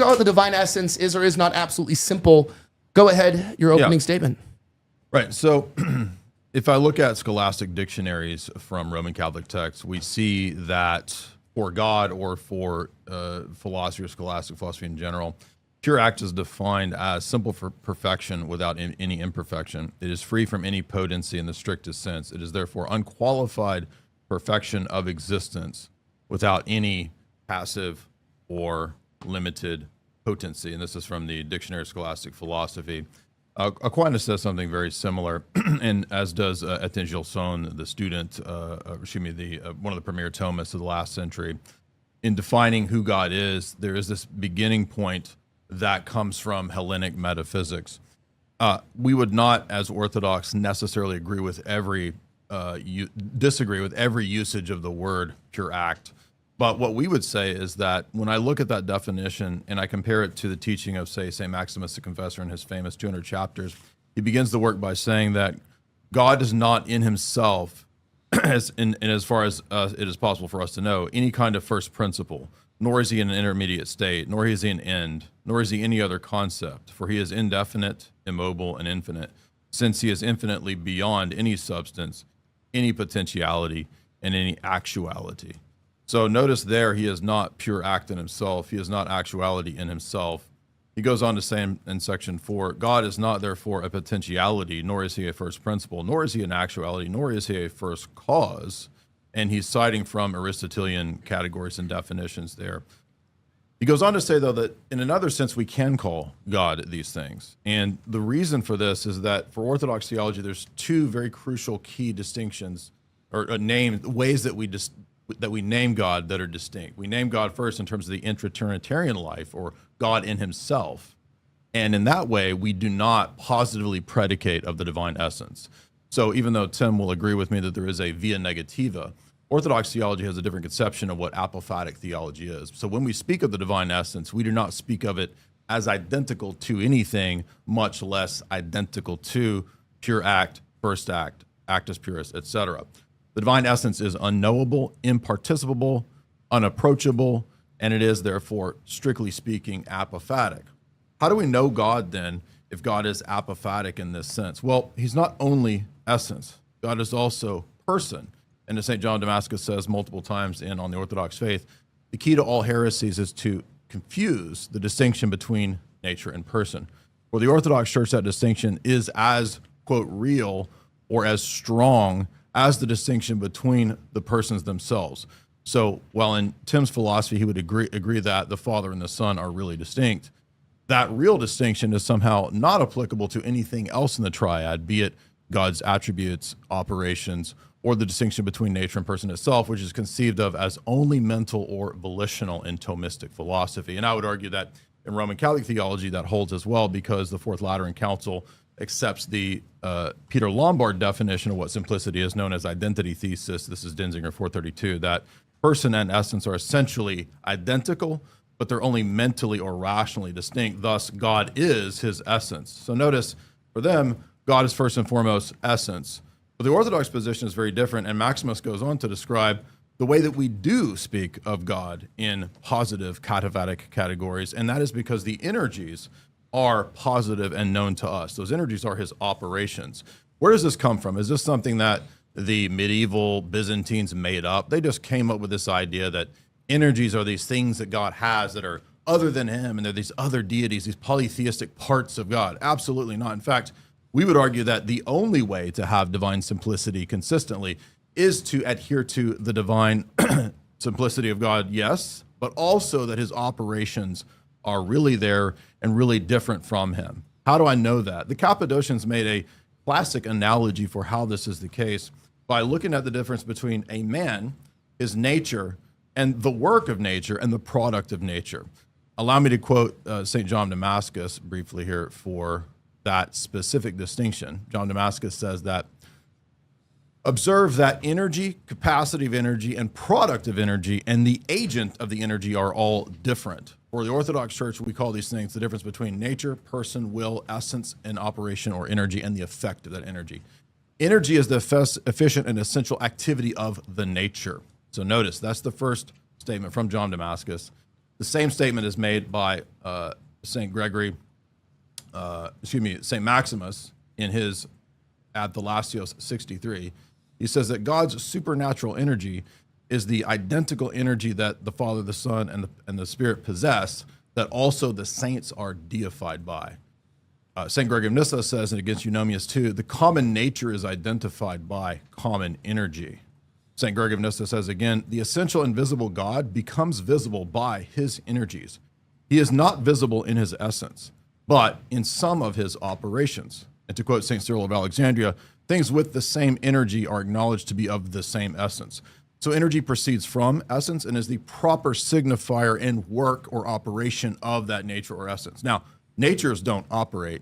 how the divine essence is or is not absolutely simple. Go ahead, your opening statement. Right. So if I look at scholastic dictionaries from Roman Catholic texts, we see that for God or for philosophy or scholastic philosophy in general, pure act is defined as simple for perfection without any imperfection. It is free from any potency in the strictest sense. It is therefore unqualified perfection of existence without any passive or limited potency. And this is from the Dictionary of Scholastic Philosophy. Aquinas says something very similar, and as does Etienne Gilson, the student, one of the premier Thomists of the last century. In defining who God is, there is this beginning point that comes from Hellenic metaphysics. We would not, as Orthodox, necessarily disagree with every usage of the word pure act. But what we would say is that when I look at that definition and I compare it to the teaching of, say, St. Maximus the Confessor in his famous 200 chapters, he begins the work by saying that God is not in himself, as far as it is possible for us to know, any kind of first principle, nor is he in an intermediate state, nor is he an end, nor is he any other concept, for he is indefinite, immobile, and infinite, since he is infinitely beyond any substance, any potentiality, and any actuality. So notice there, he is not pure act in himself. He is not actuality in himself. He goes on to say in section 4, God is not therefore a potentiality, nor is he a first principle, nor is he an actuality, nor is he a first cause. And he's citing from Aristotelian categories and definitions there. He goes on to say, though, that in another sense, we can call God these things. And the reason for this is that for Orthodox theology, there's two very crucial key distinctions, or ways that we name God that are distinct. We name God first in terms of the intra-Trinitarian life, or God in himself. And in that way, we do not positively predicate of the divine essence. So even though Tim will agree with me that there is a via negativa, Orthodox theology has a different conception of what apophatic theology is. So when we speak of the divine essence, we do not speak of it as identical to anything, much less identical to pure act, first act, actus purus, etc. The divine essence is unknowable, imparticipable, unapproachable, and it is therefore, strictly speaking, apophatic. How do we know God then if God is apophatic in this sense? Well, he's not only essence, God is also person. And as St. John of Damascus says multiple times On the Orthodox Faith, the key to all heresies is to confuse the distinction between nature and person. For the Orthodox Church, that distinction is as, quote, real or as strong as the distinction between the persons themselves. So while in Tim's philosophy, he would agree that the Father and the Son are really distinct, that real distinction is somehow not applicable to anything else in the triad, be it God's attributes, operations, or the distinction between nature and person itself, which is conceived of as only mental or volitional in Thomistic philosophy. And I would argue that in Roman Catholic theology that holds as well, because the Fourth Lateran Council accepts the Peter Lombard definition of what simplicity is, known as identity thesis. This is Denzinger 432, that person and essence are essentially identical, but they're only mentally or rationally distinct. Thus, God is his essence. So notice, for them, God is first and foremost essence. But the Orthodox position is very different, and Maximus goes on to describe the way that we do speak of God in positive cataphatic categories, and that is because the energies are positive and known to us. Those energies are his operations. Where does this come from? Is this something that the medieval Byzantines made up? They just came up with this idea that energies are these things that God has that are other than him, and they're these other deities, these polytheistic parts of God. Absolutely not. In fact, we would argue that the only way to have divine simplicity consistently is to adhere to the divine simplicity of God, yes, but also that his operations are really there and really different from him. How do I know that? The Cappadocians made a classic analogy for how this is the case by looking at the difference between a man, his nature, and the work of nature and the product of nature. Allow me to quote St. John of Damascus briefly here for that specific distinction. John Damascus says that, observe that energy, capacity of energy, and product of energy, and the agent of the energy are all different. For the Orthodox Church, we call these things the difference between nature, person, will, essence, and operation or energy, and the effect of that energy. Energy is the efficient and essential activity of the nature. So notice, that's the first statement from John Damascus. The same statement is made by St. Maximus in his Ad Thalassios 63. He says that God's supernatural energy is the identical energy that the Father, the Son, and the Spirit possess, that also the saints are deified by. St. Gregory of Nyssa says, and against Eunomius too, the common nature is identified by common energy. St. Gregory of Nyssa says again, the essential invisible God becomes visible by his energies. He is not visible in his essence, but in some of his operations. And to quote St. Cyril of Alexandria, things with the same energy are acknowledged to be of the same essence. So energy proceeds from essence and is the proper signifier and work or operation of that nature or essence. Now, natures don't operate.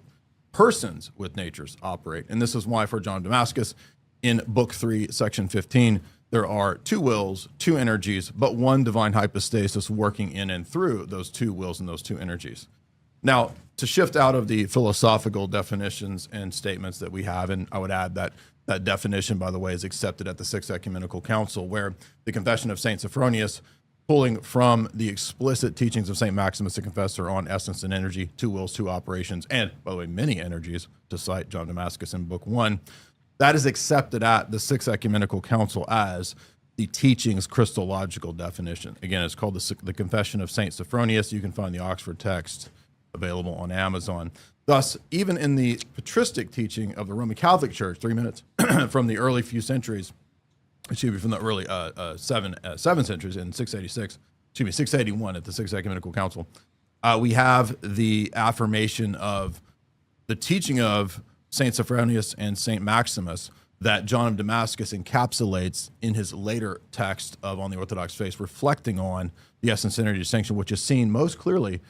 Persons with natures operate. And this is why for John of Damascus, in Book 3, Section 15, there are two wills, two energies, but one divine hypostasis working in and through those two wills and those two energies. Now, to shift out of the philosophical definitions and statements that we have, and I would add that that definition, by the way, is accepted at the Sixth Ecumenical Council, where the Confession of St. Sophronius, pulling from the explicit teachings of St. Maximus the Confessor on essence and energy, two wills, two operations, and, by the way, many energies, to cite John of Damascus in Book 1, that is accepted at the Sixth Ecumenical Council as the teaching's Christological definition. Again, it's called the Confession of St. Sophronius. You can find the Oxford text available on Amazon. Thus, even in the patristic teaching of the Roman Catholic Church, 3 minutes, from the early few centuries, from the early seven centuries in 681 at the Sixth Ecumenical Council, we have the affirmation of the teaching of St. Sophronius and St. Maximus that John of Damascus encapsulates in his later text of On the Orthodox Faith, reflecting on the essence energy distinction, which is seen most clearly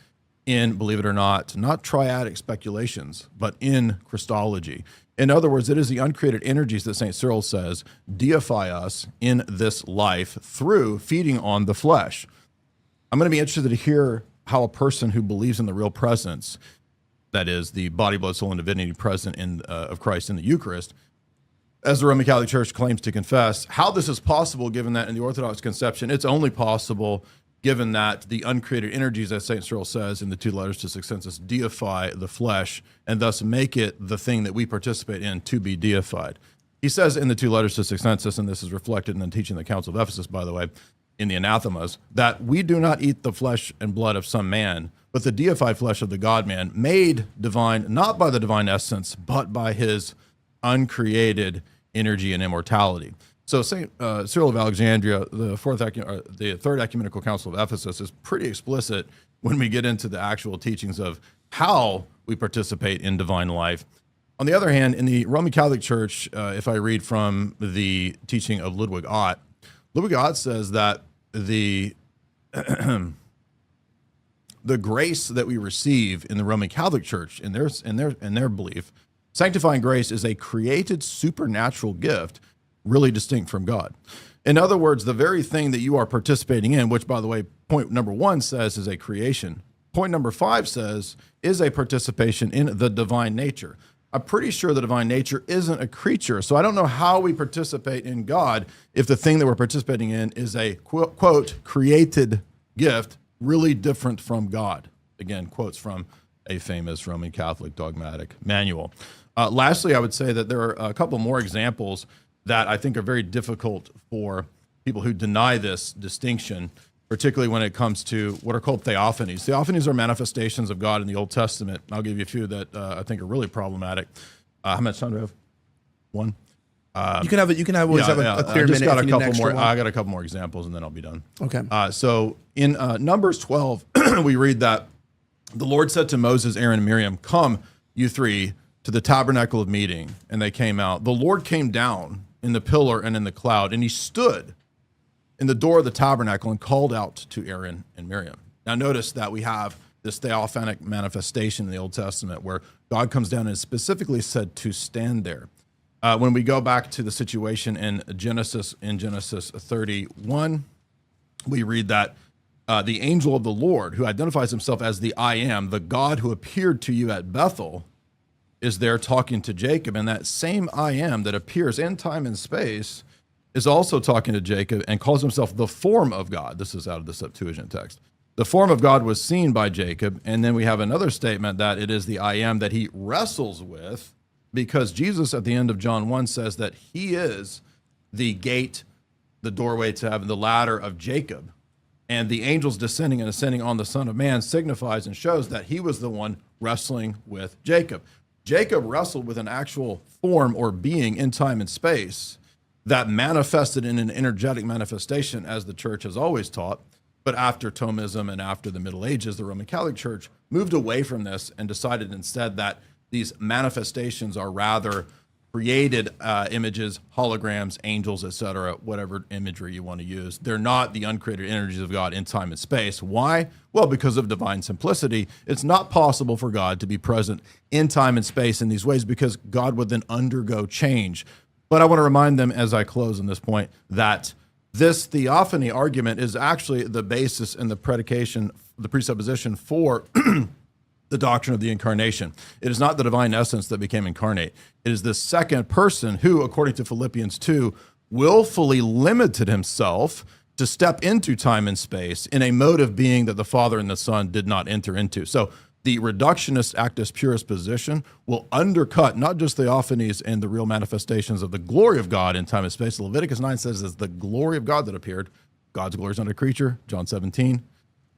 in, believe it or not triadic speculations, but in Christology. In other words, it is the uncreated energies that St. Cyril says deify us in this life through feeding on the flesh. I'm going to be interested to hear how a person who believes in the real presence, that is, the body, blood, soul, and divinity present of Christ in the Eucharist, as the Roman Catholic Church claims to confess, how this is possible, given that in the Orthodox conception, it's only possible given that the uncreated energies, as St. Cyril says in the two letters to Sixcensus, deify the flesh and thus make it the thing that we participate in to be deified. He says in the two letters to Sixcensus, and this is reflected in the teaching of the Council of Ephesus, by the way, in the Anathemas, that we do not eat the flesh and blood of some man, but the deified flesh of the God-man, made divine, not by the divine essence, but by his uncreated energy and immortality. So St. Cyril of Alexandria, the Third Ecumenical Council of Ephesus, is pretty explicit when we get into the actual teachings of how we participate in divine life. On the other hand, in the Roman Catholic Church, if I read from the teaching of Ludwig Ott says that the grace that we receive in the Roman Catholic Church, in their belief, sanctifying grace is a created supernatural gift, really distinct from God. In other words, the very thing that you are participating in, which, by the way, point number 1 says is a creation. Point number 5 says is a participation in the divine nature. I'm pretty sure the divine nature isn't a creature, so I don't know how we participate in God if the thing that we're participating in is a, quote, created gift, really different from God. Again, quotes from a famous Roman Catholic dogmatic manual. Lastly, I would say that there are a couple more examples that I think are very difficult for people who deny this distinction, particularly when it comes to what are called theophanies. Theophanies are manifestations of God in the Old Testament. I'll give you a few that I think are really problematic. How much time do we have? One? You can always have a clear minute. Got a couple more. I got a couple more examples, and then I'll be done. Okay. So in Numbers 12, we read that the Lord said to Moses, Aaron, and Miriam, "Come, you three, to the tabernacle of meeting." And they came out. The Lord came down in the pillar and in the cloud, and he stood in the door of the tabernacle and called out to Aaron and Miriam. Now notice that we have this theophanic manifestation in the Old Testament where God comes down and is specifically said to stand there. When we go back to the situation in Genesis 31, we read that the angel of the Lord, who identifies himself as the I Am, the God who appeared to you at Bethel, is there talking to Jacob. And that same I Am that appears in time and space is also talking to Jacob and calls himself the form of God. This is out of the Septuagint text. The form of God was seen by Jacob. And then we have another statement that it is the I am that he wrestles with, because Jesus at the end of John 1 says that he is the gate, the doorway to heaven, the ladder of Jacob. And the angels descending and ascending on the Son of Man signifies and shows that he was the one wrestling with Jacob. Jacob wrestled with an actual form or being in time and space that manifested in an energetic manifestation, as the church has always taught. But after Thomism and after the Middle Ages, the Roman Catholic Church moved away from this and decided instead that these manifestations are rather created images, holograms, angels, etc., whatever imagery you want to use. They're not the uncreated energies of God in time and space. Why? Well, because of divine simplicity. It's not possible for God to be present in time and space in these ways, because God would then undergo change. But I want to remind them, as I close on this point, that this theophany argument is actually the basis and the predication, the presupposition for the doctrine of the incarnation. It is not the divine essence that became incarnate. It is the second person who, according to Philippians 2, willfully limited himself to step into time and space in a mode of being that the Father and the Son did not enter into. So the reductionist actus purist position will undercut not just theophanies and the real manifestations of the glory of God in time and space. Leviticus 9 says it's the glory of God that appeared. God's glory is not a creature, John 17.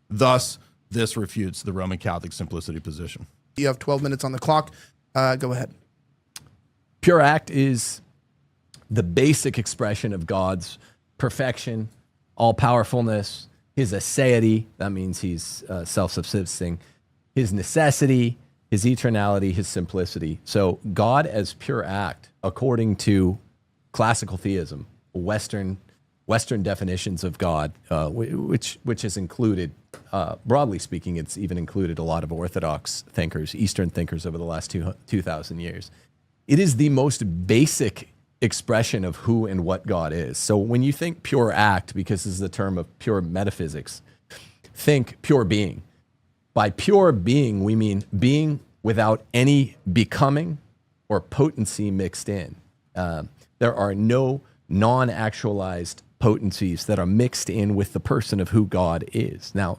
Thus, this refutes the Roman Catholic simplicity position. You have 12 minutes on the clock. Go ahead. Pure act is the basic expression of God's perfection, all-powerfulness, his aseity, that means he's self-subsisting, his necessity, his eternality, his simplicity. So God as pure act, according to classical theism, Western definitions of God, which has included, broadly speaking, it's even included a lot of Orthodox thinkers, Eastern thinkers over the last 2,000 years. It is the most basic expression of who and what God is. So when you think pure act, because this is the term of pure metaphysics, think pure being. By pure being, we mean being without any becoming or potency mixed in. There are no non-actualized potencies that are mixed in with the person of who God is. Now,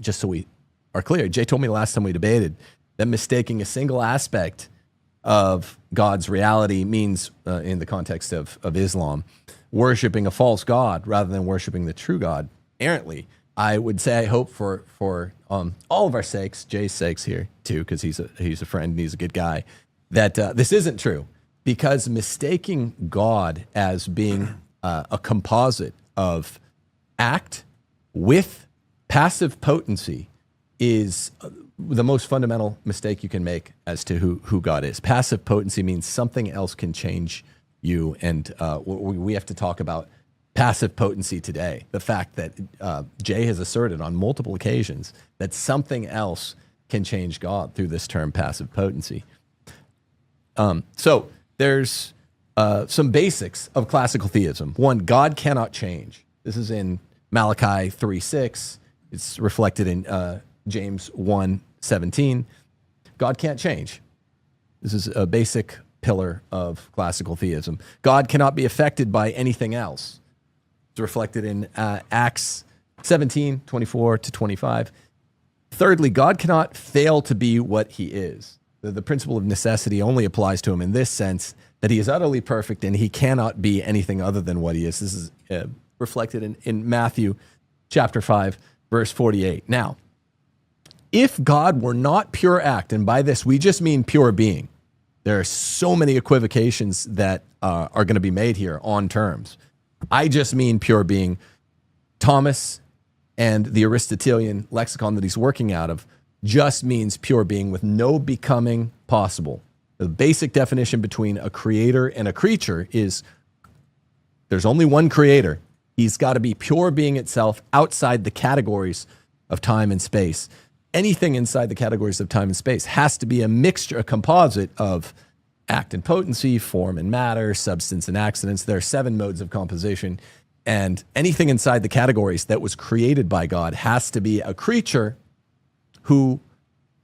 just so we are clear, Jay told me last time we debated that mistaking a single aspect of God's reality means, in the context of Islam, worshiping a false God rather than worshiping the true God errantly. I would say, I hope for all of our sakes, Jay's sakes here too, because he's a friend and he's a good guy, that this isn't true, because mistaking God as being a composite of act with passive potency is the most fundamental mistake you can make as to who God is. Passive potency means something else can change you, and we have to talk about passive potency today. The fact that Jay has asserted on multiple occasions that something else can change God through this term passive potency. So there's some basics of classical theism. One, God cannot change. This is in Malachi 3:6. It's reflected in James 1:17. God can't change. This is a basic pillar of classical theism. God cannot be affected by anything else. It's reflected in Acts 17:24-25. Thirdly, God cannot fail to be what he is. The principle of necessity only applies to him in this sense, that he is utterly perfect and he cannot be anything other than what he is. This is reflected in Matthew chapter 5, verse 48. Now, if God were not pure act, and by this we just mean pure being, there are so many equivocations that are going to be made here on terms. I just mean pure being. Thomas and the Aristotelian lexicon that he's working out of just means pure being with no becoming possible. The basic definition between a creator and a creature is there's only one creator. He's got to be pure being itself outside the categories of time and space. Anything inside the categories of time and space has to be a mixture, a composite of act and potency, form and matter, substance and accidents. There are 7 modes of composition. And anything inside the categories that was created by God has to be a creature who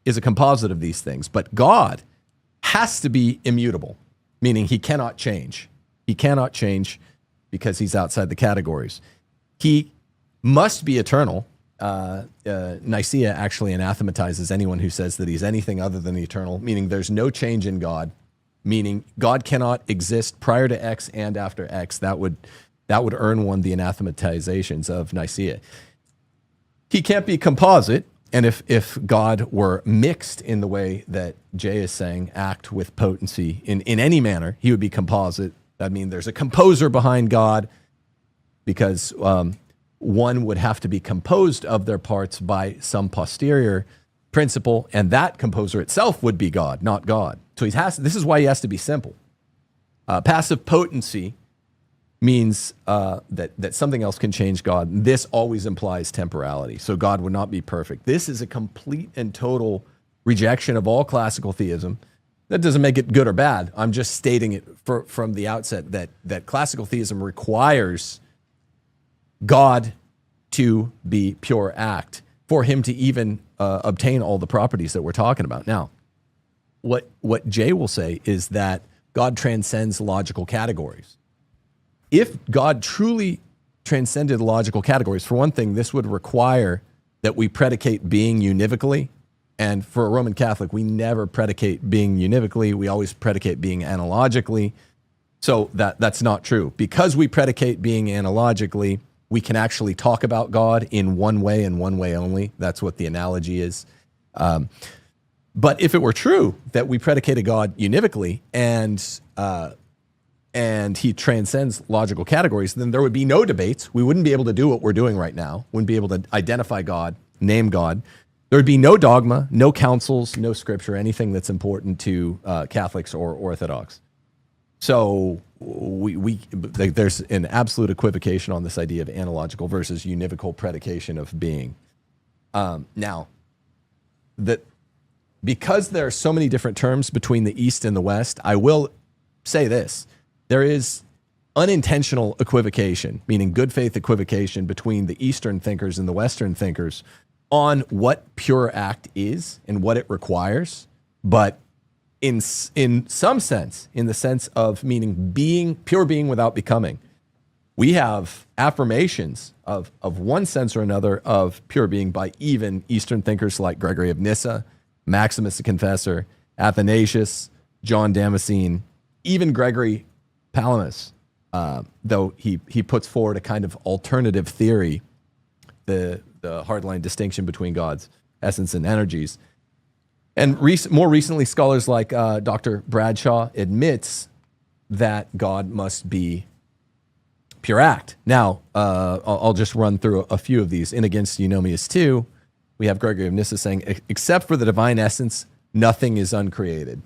is a composite of these things. But God has to be immutable, meaning he cannot change. He cannot change because he's outside the categories. He must be eternal, Nicaea actually anathematizes anyone who says that he's anything other than eternal, meaning there's no change in God, meaning God cannot exist prior to X and after X. That would earn one the anathematizations of Nicaea. He can't be composite, and if God were mixed in the way that Jay is saying, act with potency in any manner, he would be composite. I mean, there's a composer behind God, because one would have to be composed of their parts by some posterior principle, and that composer itself would be God, not God. So this is why he has to be simple. Passive potency means that something else can change God. This always implies temporality, so God would not be perfect. This is a complete and total rejection of all classical theism. That doesn't make it good or bad. I'm just stating it from the outset that classical theism requires God to be pure act for him to even obtain all the properties that we're talking about. Now, what Jay will say is that God transcends logical categories. If God truly transcended logical categories, for one thing, this would require that we predicate being univocally. And for a Roman Catholic, we never predicate being univocally. We always predicate being analogically. So that's not true. Because we predicate being analogically, we can actually talk about God in one way and one way only. That's what the analogy is. But if it were true that we predicated God univocally and he transcends logical categories, then there would be no debates. We wouldn't be able to do what we're doing right now. Wouldn't be able to identify God, name God. There would be no dogma, no councils, no scripture, anything that's important to Catholics or Orthodox. So there's an absolute equivocation on this idea of analogical versus univocal predication of being. Now, because there are so many different terms between the East and the West, I will say this. There is unintentional equivocation, meaning good faith equivocation between the Eastern thinkers and the Western thinkers on what pure act is and what it requires, but in some sense, in the sense of meaning pure being without becoming. We have affirmations of one sense or another of pure being by even Eastern thinkers like Gregory of Nyssa, Maximus the Confessor, Athanasius, John Damascene, even Gregory Palamas, though he puts forward a kind of alternative theory, the hardline distinction between God's essence and energies. And more recently, scholars like Dr. Bradshaw admits that God must be pure act. Now, I'll just run through a few of these. In Against Eunomius 2, we have Gregory of Nyssa saying, except for the divine essence, nothing is uncreated.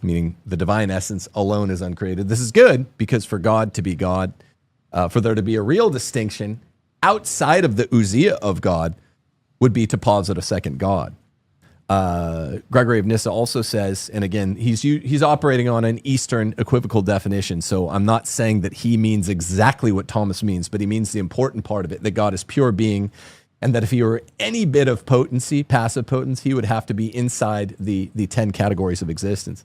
Meaning the divine essence alone is uncreated. This is good because for God to be God, for there to be a real distinction outside of the ousia of God would be to posit a second God. Gregory of Nyssa also says, and again, he's operating on an Eastern equivocal definition, so I'm not saying that he means exactly what Thomas means, but he means the important part of it, that God is pure being, and that if he were any bit of potency, passive potency, he would have to be inside the 10 categories of existence.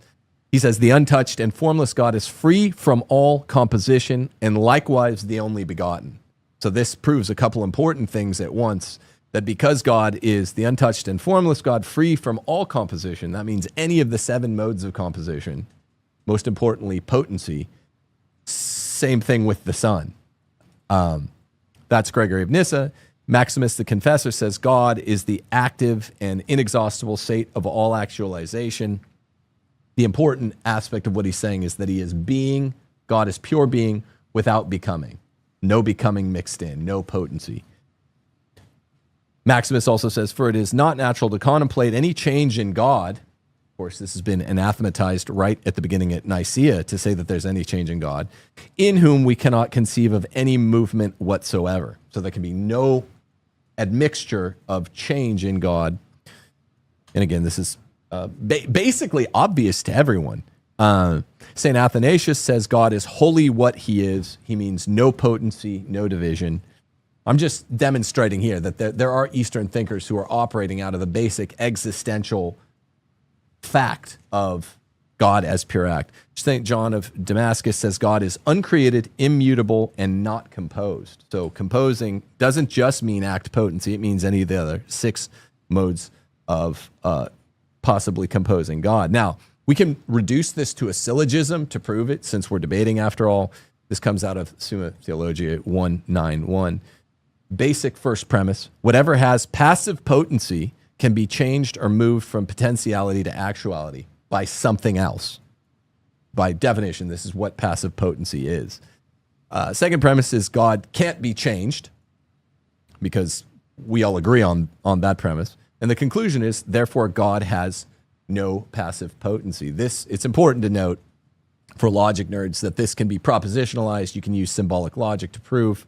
He says, the untouched and formless God is free from all composition, and likewise the only begotten. So this proves a couple important things at once, that because God is the untouched and formless God, free from all composition, that means any of the 7 modes of composition, most importantly, potency, same thing with the Son. That's Gregory of Nyssa. Maximus the Confessor says God is the active and inexhaustible state of all actualization. The important aspect of what he's saying is that he is being, God is pure being without becoming. No becoming mixed in, no potency. Maximus also says, for it is not natural to contemplate any change in God. Of course, this has been anathematized right at the beginning at Nicaea to say that there's any change in God, in whom we cannot conceive of any movement whatsoever. So there can be no admixture of change in God. And again, this is basically obvious to everyone. St. Athanasius says God is wholly what he is. He means no potency, no division. I'm just demonstrating here that there are Eastern thinkers who are operating out of the basic existential fact of God as pure act. St. John of Damascus says God is uncreated, immutable, and not composed. So composing doesn't just mean act potency. It means any of the other 6 modes of possibly composing God. Now, we can reduce this to a syllogism to prove it, since we're debating after all. This comes out of Summa Theologiae 191. Basic first premise: whatever has passive potency can be changed or moved from potentiality to actuality by something else. By definition, this is what passive potency is. Second premise is God can't be changed, because we all agree on that premise. And the conclusion is, therefore, God has no passive potency. It's important to note for logic nerds that this can be propositionalized. You can use symbolic logic to prove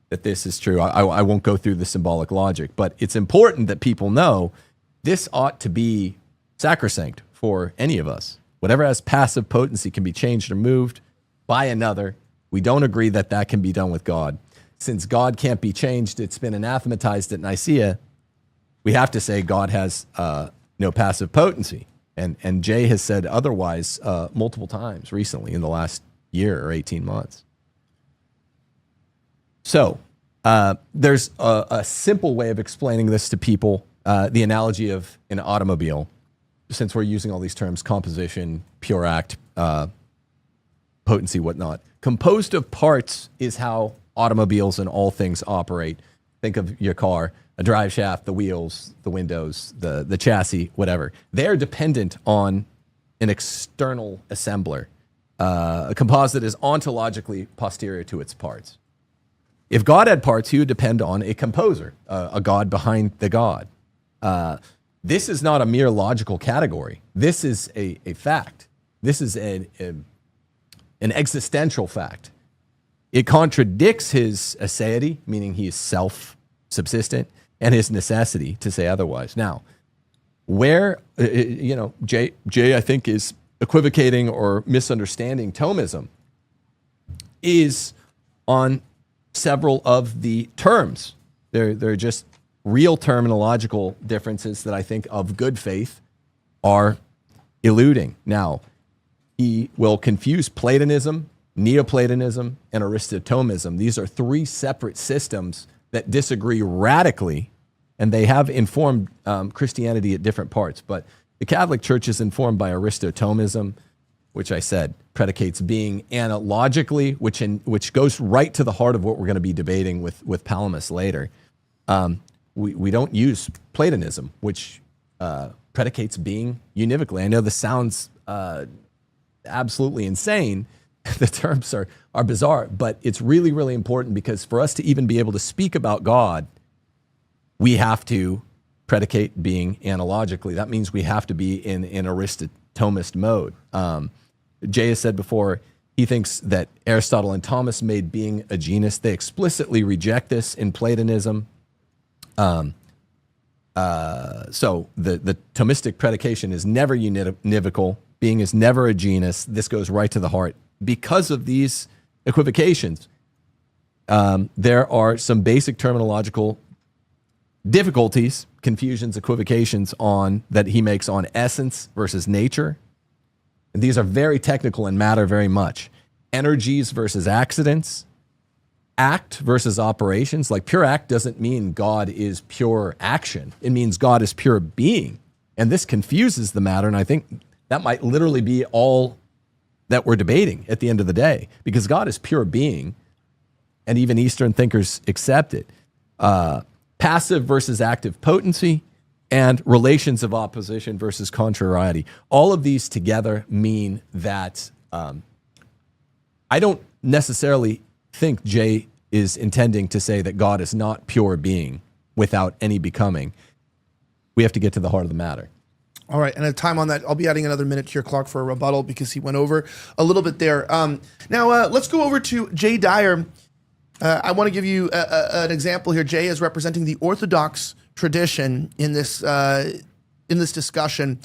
that this is true. I won't go through the symbolic logic, but it's important that people know this ought to be sacrosanct for any of us. Whatever has passive potency can be changed or moved by another. We don't agree that that can be done with God. Since God can't be changed, it's been anathematized at Nicaea. We have to say God has no passive potency. And Jay has said otherwise multiple times recently in the last year or 18 months. So there's a simple way of explaining this to people, the analogy of an automobile, since we're using all these terms: composition, pure act, potency, whatnot. Composed of parts is how automobiles and all things operate. Think of your car: a drive shaft, the wheels, the windows, the chassis, whatever. They're dependent on an external assembler. A composite is ontologically posterior to its parts. If God had parts, he would depend on a composer, a God behind the God. This is not a mere logical category. This is a fact. This is an existential fact. It contradicts his aseity, meaning he is self-subsistent, and his necessity to say otherwise. Now, where, Jay, I think, is equivocating or misunderstanding Thomism is on several of the terms. They're just real terminological differences that I think of good faith are eluding. Now, he will confuse Platonism, Neoplatonism, and Aristotomism. These are 3 separate systems that disagree radically, and they have informed Christianity at different parts. But the Catholic Church is informed by Aristotomism, which I said predicates being analogically, which goes right to the heart of what we're going to be debating with Palamas later. We don't use Platonism, which predicates being univocally. I know this sounds absolutely insane. The terms are bizarre, but it's really, really important, because for us to even be able to speak about God, we have to predicate being analogically. That means we have to be in Aristotomist mode. Jay has said before, he thinks that Aristotle and Thomas made being a genus. They explicitly reject this in Platonism. So the Thomistic predication is never univocal. Being is never a genus. This goes right to the heart. Because of these equivocations, there are some basic terminological difficulties, confusions, equivocations that he makes on essence versus nature. And these are very technical and matter very much. Energies versus accidents, act versus operations. Like, pure act doesn't mean God is pure action. It means God is pure being. And this confuses the matter, and I think that might literally be all that we're debating at the end of the day, because God is pure being, and even Eastern thinkers accept it. Passive versus active potency, and relations of opposition versus contrariety. All of these together mean that I don't necessarily think Jay is intending to say that God is not pure being without any becoming. We have to get to the heart of the matter. All right, and at time on that, I'll be adding another minute to your clock for a rebuttal, because he went over a little bit there. Now, let's go over to Jay Dyer. I want to give you an example here. Jay is representing the Orthodox tradition in this discussion.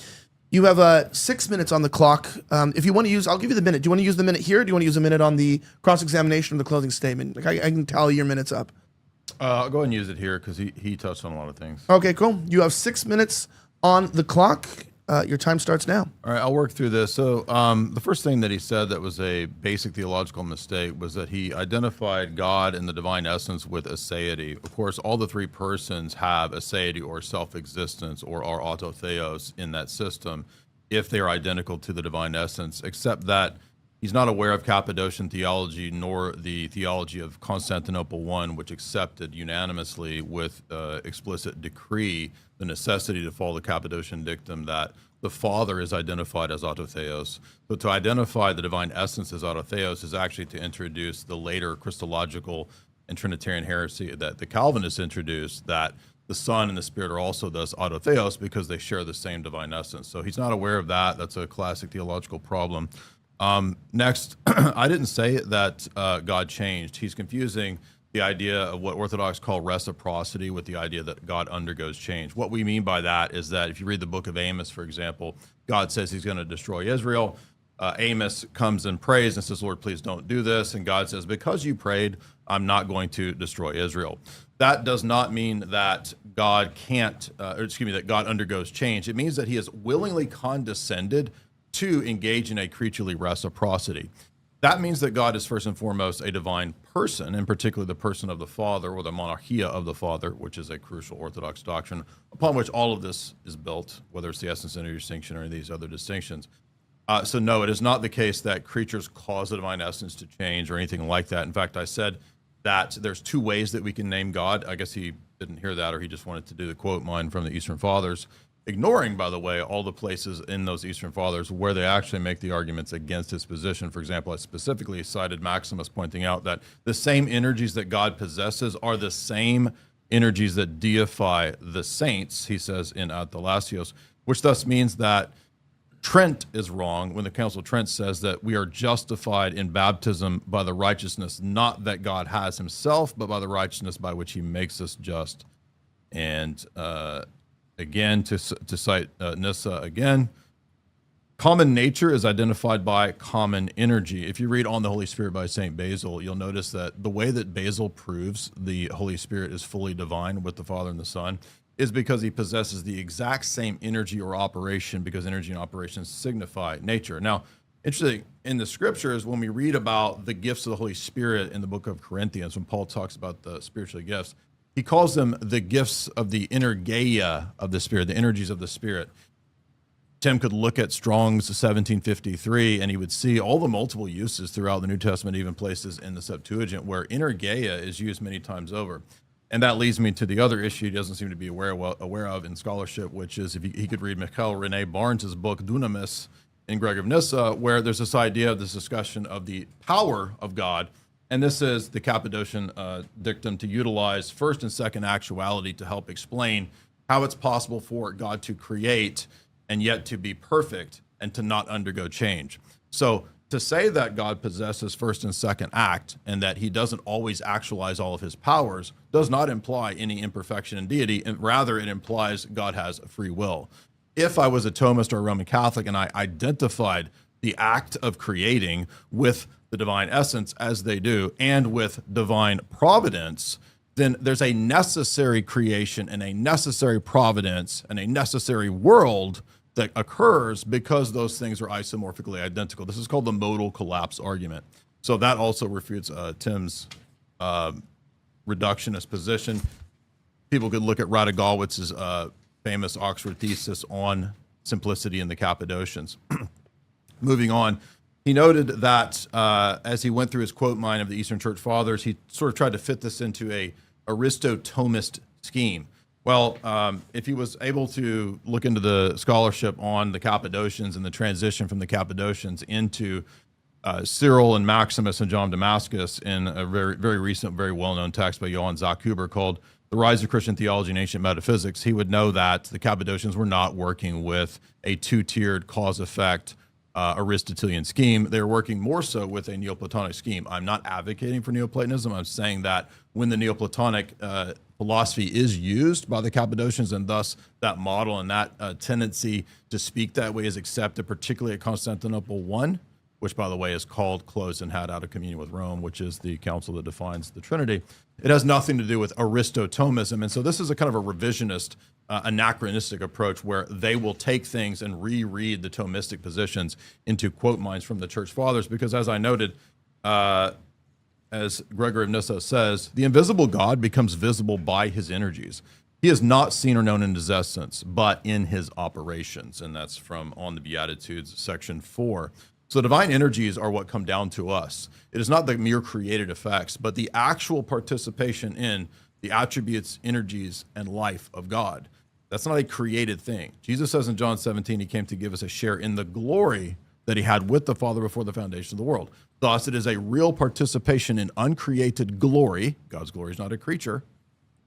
You have 6 minutes on the clock. If you want to use, I'll give you the minute. Do you want to use the minute here? Or do you want to use a minute on the cross-examination of the closing statement? Like, I can tally your minutes up. I'll go ahead and use it here, because he touched on a lot of things. Okay, cool. You have 6 minutes on the clock. Your time starts now. All right, I'll work through this. So the first thing that he said that was a basic theological mistake was that he identified God and the divine essence with aseity. Of course, all the three persons have aseity or self-existence or are autotheos in that system if they are identical to the divine essence, except that he's not aware of Cappadocian theology nor the theology of Constantinople I, which accepted unanimously with explicit decree the necessity to follow the Cappadocian dictum that the Father is identified as autotheos. So to identify the divine essence as autotheos is actually to introduce the later Christological and Trinitarian heresy that the Calvinists introduced, that the Son and the Spirit are also thus autotheos because they share the same divine essence. So he's not aware of that. That's a classic theological problem. Next, I didn't say that God changed. He's confusing the idea of what Orthodox call reciprocity with the idea that God undergoes change. What we mean by that is that if you read the book of Amos, for example, God says he's going to destroy Israel. Amos comes and prays and says, Lord, please don't do this. And God says, because you prayed, I'm not going to destroy Israel. That does not mean that God that God undergoes change. It means that he has willingly condescended to engage in a creaturely reciprocity. That means that God is first and foremost a divine person, in particular the person of the Father or the monarchia of the Father, which is a crucial Orthodox doctrine upon which all of this is built, whether it's the essence, energy distinction, or any of these other distinctions. So no, it is not the case that creatures cause the divine essence to change or anything like that. In fact, I said that there's two ways that we can name God. I guess he didn't hear that, or he just wanted to do the quote mine from the Eastern Fathers, ignoring, by the way, all the places in those Eastern Fathers where they actually make the arguments against his position. For example, I specifically cited Maximus pointing out that the same energies that God possesses are the same energies that deify the saints, he says in Athanasius, which thus means that Trent is wrong when the Council of Trent says that we are justified in baptism by the righteousness, not that God has himself, but by the righteousness by which he makes us just. And again, to cite Nyssa again, common nature is identified by common energy. If you read On the Holy Spirit by St. Basil, you'll notice that the way that Basil proves the Holy Spirit is fully divine with the Father and the Son is because he possesses the exact same energy or operation, because energy and operation signify nature. Now, interesting, in the scriptures, when we read about the gifts of the Holy Spirit in the book of Corinthians, when Paul talks about the spiritual gifts, he calls them the gifts of the energeia of the Spirit, the energies of the Spirit. Tim could look at Strong's 1753 and he would see all the multiple uses throughout the New Testament, even places in the Septuagint, where energeia is used many times over. And that leads me to the other issue he doesn't seem to be aware of in scholarship, which is if he could read Michael Rene Barnes' book, Dunamis, in Greg of Nyssa, where there's this idea of this discussion of the power of God. And this is the Cappadocian dictum to utilize first and second actuality to help explain how it's possible for God to create and yet to be perfect and to not undergo change. So to say that God possesses first and second act and that he doesn't always actualize all of his powers does not imply any imperfection in deity, and rather it implies God has free will. If I was a Thomist or a Roman Catholic and I identified the act of creating with the divine essence as they do and with divine providence, then there's a necessary creation and a necessary providence and a necessary world that occurs because those things are isomorphically identical. This is called the modal collapse argument. So that also refutes Tim's reductionist position. People could look at Radigowitz's famous Oxford thesis on simplicity in the Cappadocians. Moving on, he noted that as he went through his quote mine of the Eastern Church Fathers, he sort of tried to fit this into a Aristotomist scheme. Well, if he was able to look into the scholarship on the Cappadocians and the transition from the Cappadocians into Cyril and Maximus and John Damascus in a very, very recent, very well-known text by Johann Zachhuber called The Rise of Christian Theology and Ancient Metaphysics, he would know that the Cappadocians were not working with a two-tiered cause-effect Aristotelian scheme. They're working more so with a Neoplatonic scheme. I'm not advocating for Neoplatonism. I'm saying that when the Neoplatonic philosophy is used by the Cappadocians, and thus that model and that tendency to speak that way is accepted, particularly at Constantinople I, which, by the way, is called, closed, and had out of communion with Rome, which is the council that defines the Trinity. It has nothing to do with Aristotomism. And so this is a kind of a revisionist, anachronistic approach where they will take things and reread the Thomistic positions into quote mines from the Church Fathers, because as I noted, as Gregory of Nyssa says, the invisible God becomes visible by his energies. He is not seen or known in his essence, but in his operations. And that's from On the Beatitudes, section 4. So divine energies are what come down to us. It is not the mere created effects, but the actual participation in the attributes, energies, and life of God. That's not a created thing. Jesus says in John 17, he came to give us a share in the glory that he had with the Father before the foundation of the world. Thus, it is a real participation in uncreated glory. God's glory is not a creature.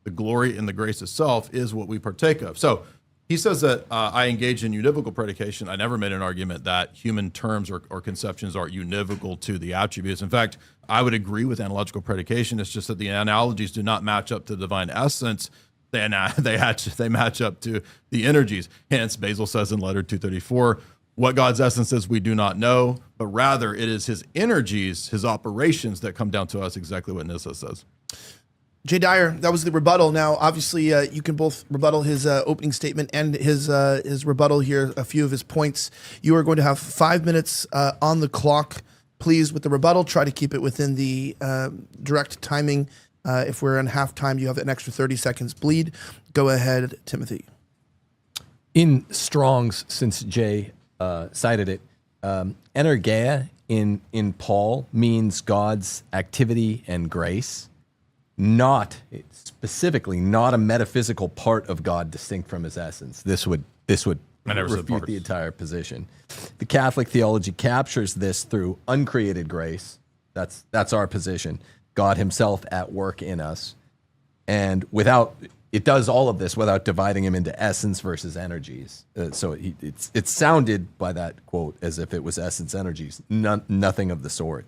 The glory in the grace itself is what we partake of. So he says that I engage in univocal predication. I never made an argument that human terms or conceptions are univocal to the attributes. In fact, I would agree with analogical predication. It's just that the analogies do not match up to the divine essence. They match up to the energies. Hence, Basil says in letter 234, what God's essence is we do not know, but rather it is his energies, his operations that come down to us, exactly what Nyssa says. Jay Dyer, that was the rebuttal. Now, obviously, you can both rebuttal his opening statement and his rebuttal here, a few of his points. You are going to have 5 minutes on the clock. Please, with the rebuttal, try to keep it within the direct timing. If we're on halftime, you have an extra 30 seconds bleed. Go ahead, Timothy. In Strong's, since Jay cited it, energeia in Paul means God's activity and grace. Specifically not a metaphysical part of God distinct from his essence. This would refute the entire position. The Catholic theology captures this through uncreated grace. That's our position. God himself at work in us. And it does all of this without dividing him into essence versus energies. So it sounded by that quote as if it was essence energies. Nothing of the sort.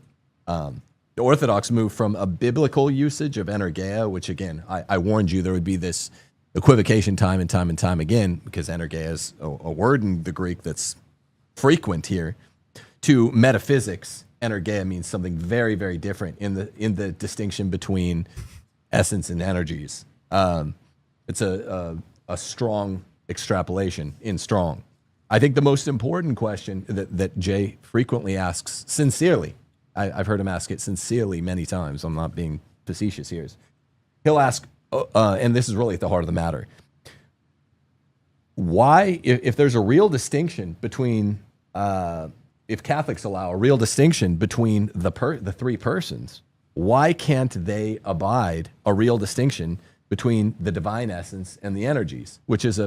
The Orthodox moved from a biblical usage of energeia, which again, I warned you there would be this equivocation time and time again, because energeia is a word in the Greek that's frequent here, to metaphysics. Energeia means something very, very different in the distinction between essence and energies. It's a strong extrapolation in Strong. I think the most important question that Jay frequently asks sincerely, I've heard him ask it sincerely many times. I'm not being facetious here. He'll ask, and this is really at the heart of the matter, why, if there's a real distinction between, if Catholics allow a real distinction between the three persons, why can't they abide a real distinction between the divine essence and the energies? Which is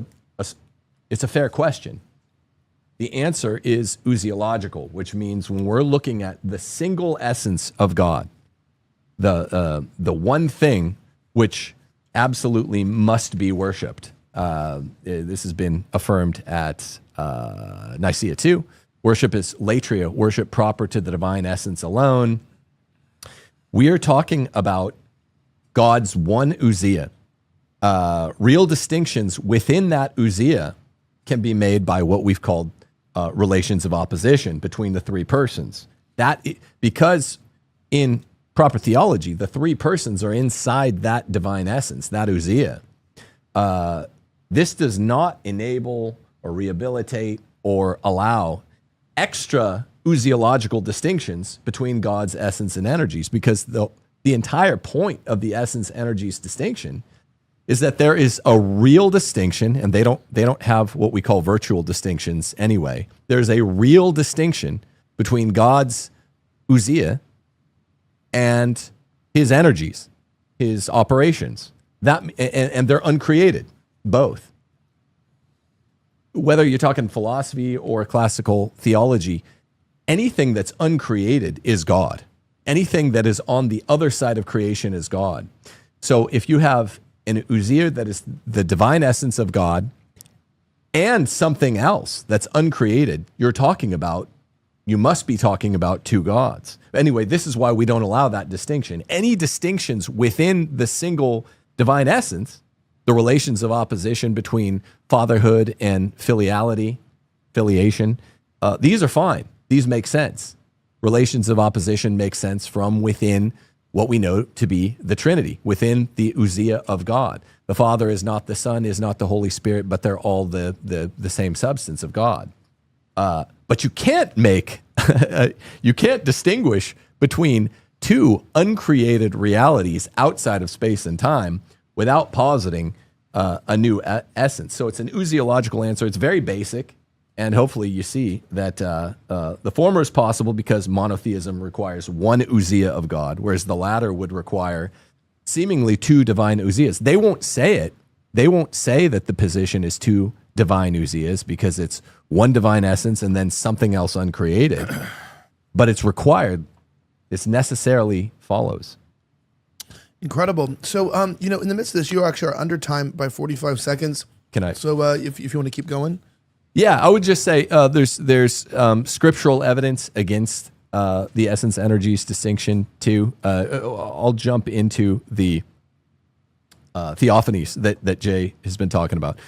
it's a fair question. The answer is ousiological, which means when we're looking at the single essence of God, the one thing which absolutely must be worshipped. This has been affirmed at Nicaea II. Worship is latria, worship proper to the divine essence alone. We are talking about God's one ousia. Real distinctions within that ousia can be made by what we've called relations of opposition between the three persons. Because in proper theology, the three persons are inside that divine essence, that ousia. This does not enable or rehabilitate or allow extra ousiological distinctions between God's essence and energies, because the entire point of the essence energies distinction is that there is a real distinction, and they don't have what we call virtual distinctions anyway. There's a real distinction between God's ousia and his energies, his operations. And they're uncreated, both. Whether you're talking philosophy or classical theology, anything that's uncreated is God. Anything that is on the other side of creation is God. So if you have an ousia that is the divine essence of God and something else that's uncreated, you must be talking about two gods. Anyway, this is why we don't allow that distinction. Any distinctions within the single divine essence, the relations of opposition between fatherhood and filiation, these are fine. These make sense. Relations of opposition make sense from within what we know to be the Trinity, within the ousia of God. The Father is not the Son, is not the Holy Spirit, but they're all the same substance of God. But you can't you can't distinguish between two uncreated realities outside of space and time without positing a new essence. So it's an ousiological answer. It's very basic. And hopefully you see that the former is possible because monotheism requires one ousia of God, whereas the latter would require seemingly two divine ousias. They won't say it. They won't say that the position is two divine ousias because it's one divine essence and then something else uncreated. But it's required. This necessarily follows. Incredible. So, in the midst of this, you actually are under time by 45 seconds. Can I? So if you want to keep going. Yeah, I would just say there's scriptural evidence against the essence energies distinction too. I'll jump into the Theophanies that Jay has been talking about.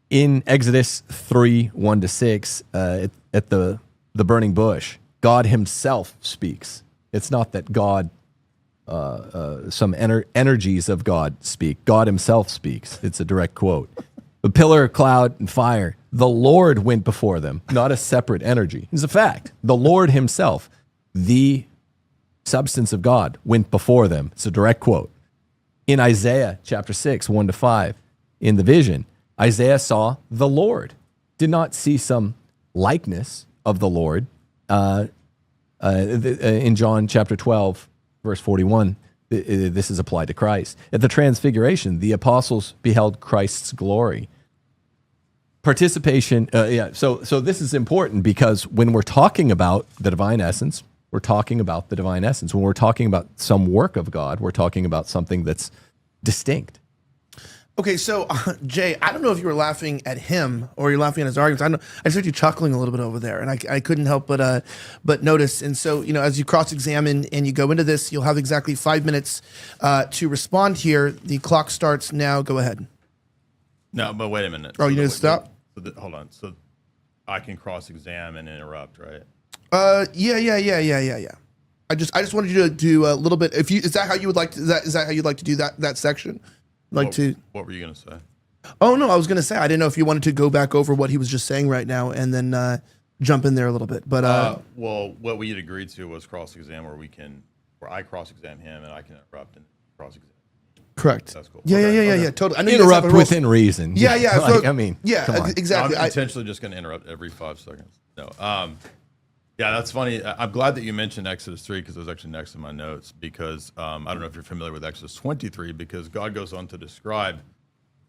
In Exodus 3:1-6, at the burning bush, God himself speaks. It's not that God, some energies of God speak. God himself speaks. It's a direct quote. The pillar, cloud, and fire, the Lord went before them, not a separate energy. It's a fact. The Lord himself, the substance of God, went before them. It's a direct quote. In Isaiah chapter 6, 1-5, in the vision, Isaiah saw the Lord, did not see some likeness of the Lord. In John chapter 12, verse 41, this is applied to Christ. At the transfiguration, the apostles beheld Christ's glory. Participation, so this is important because when we're talking about the divine essence, we're talking about the divine essence. When we're talking about some work of God, we're talking about something that's distinct. Okay, so Jay, I don't know if you were laughing at him or you're laughing at his arguments. I just heard you chuckling a little bit over there, and I couldn't help but notice. And so, as you cross-examine and you go into this, you'll have exactly 5 minutes to respond here. The clock starts now. Go ahead. No, but wait a minute. Oh, you need to stop? Hold on. So I can cross-examine and interrupt, right? Yeah. I just wanted you to do a little bit. Is that how you would like to? Is that how you'd like to do that section? What were you going to say? Oh, no, I was going to say, I didn't know if you wanted to go back over what he was just saying right now and then jump in there a little bit. But well, what we had agreed to was cross-exam where I cross-exam him and I can interrupt and cross-exam. Correct. That's cool. Yeah, totally. I know Interrupt within reason. Yeah. Exactly. I'm intentionally just going to interrupt every 5 seconds. No. Yeah, that's funny. I'm glad that you mentioned Exodus 3 because it was actually next in my notes because I don't know if you're familiar with Exodus 23 because God goes on to describe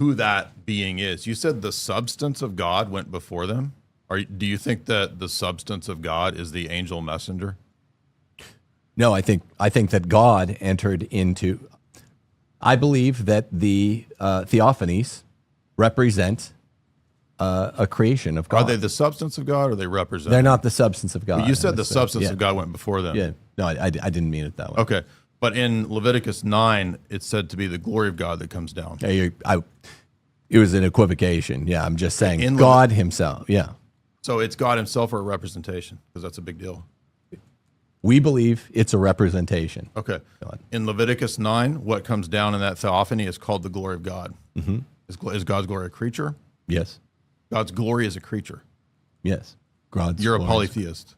who that being is. You said the substance of God went before them. Do you think that the substance of God is the angel messenger? No, I think that God entered into. I believe that the Theophanies represent a creation of God. Are they the substance of God or they represent? They're not the substance of God. But you said the substance of God went before them. Yeah. No, I didn't mean it that way. Okay. But in Leviticus 9, it's said to be the glory of God that comes down. Yeah, it was an equivocation. Yeah, I'm just saying God himself. Yeah. So it's God himself or a representation? Because that's a big deal. We believe it's a representation. Okay. In Leviticus 9, what comes down in that theophany is called the glory of God. Mm-hmm. Is God's glory a creature? Yes. God's glory is a creature. Yes. You're a polytheist.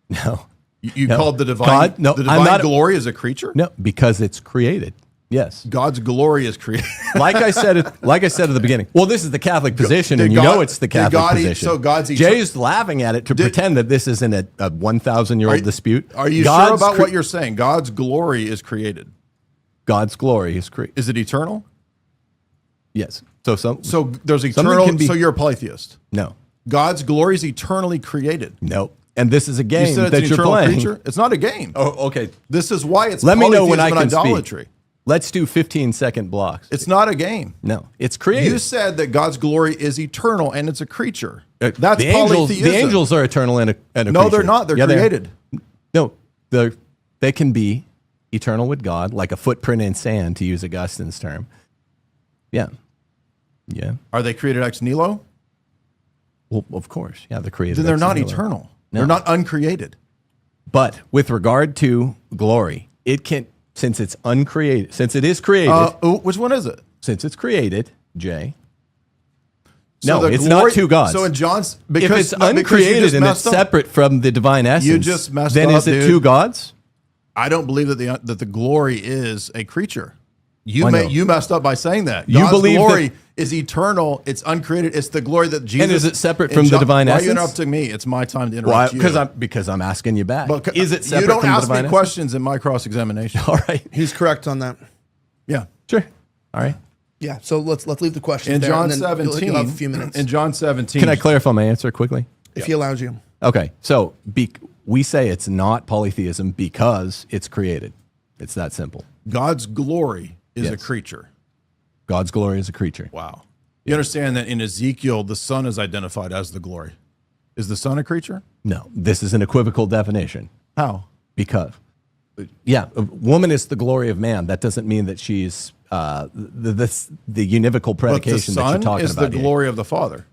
No. You called the divine glory is a creature? No, because it's created. Yes. God's glory is created. like I said at the beginning. Well, this is the Catholic position, and it's the Catholic position. So God's Jay's laughing at it to pretend that this isn't a 1,000-year-old dispute. Are you sure about what you're saying? God's glory is created. God's glory is created. Is it eternal? Yes. So there's eternal. So you're a polytheist. No. God's glory is eternally created. No. And this is a game that you're playing. Creature? It's not a game. Oh, okay. This is why it's Let me know when I can idolatry. Speak. Let's do 15-second blocks. It's not a game. No, it's created. You said that God's glory is eternal and it's a creature. That's the polytheism. The angels are eternal and a creature. No, they're not. They're created. No, they can be eternal with God, like a footprint in sand, to use Augustine's term. Yeah. Yeah. Are they created ex nihilo? Well, of course. Yeah, they're created. Then they're not eternal. No. They're not uncreated. But with regard to glory, it can, since it's uncreated, since it is created, Which one is it? since it's created, Jay. So No, the it's glory- not two gods. So in John's, If it's uncreated and it's separate from the divine essence, just messed then up, is it dude. two gods? I don't believe that the glory is a creature. I know. You messed up by saying that. You God's believe glory that- is eternal. It's uncreated. It's the glory that Jesus. And is it separate from the divine why essence? Why are you interrupting me? It's my time to interrupt you. Because I'm asking you back. But Is it separate you don't from the ask divine me essence? questions in my cross examination. All right. He's correct on that. Yeah. Sure. All right. Yeah. So let's leave the question In there. John and then 17, you'll have a few minutes in John 17, Can I clarify my answer quickly? if he allows you. Okay. So we say it's not polytheism because it's created. It's that simple. God's glory is a Yes. creature. God's glory is a creature. Wow. You understand that in Ezekiel, the Son is identified as the glory. Is the Son a creature? No, this is an equivocal definition. How? Because, yeah, a woman is the glory of man. That doesn't mean that she's the univocal But the predication that you're Son talking is about. the here. glory of the Father.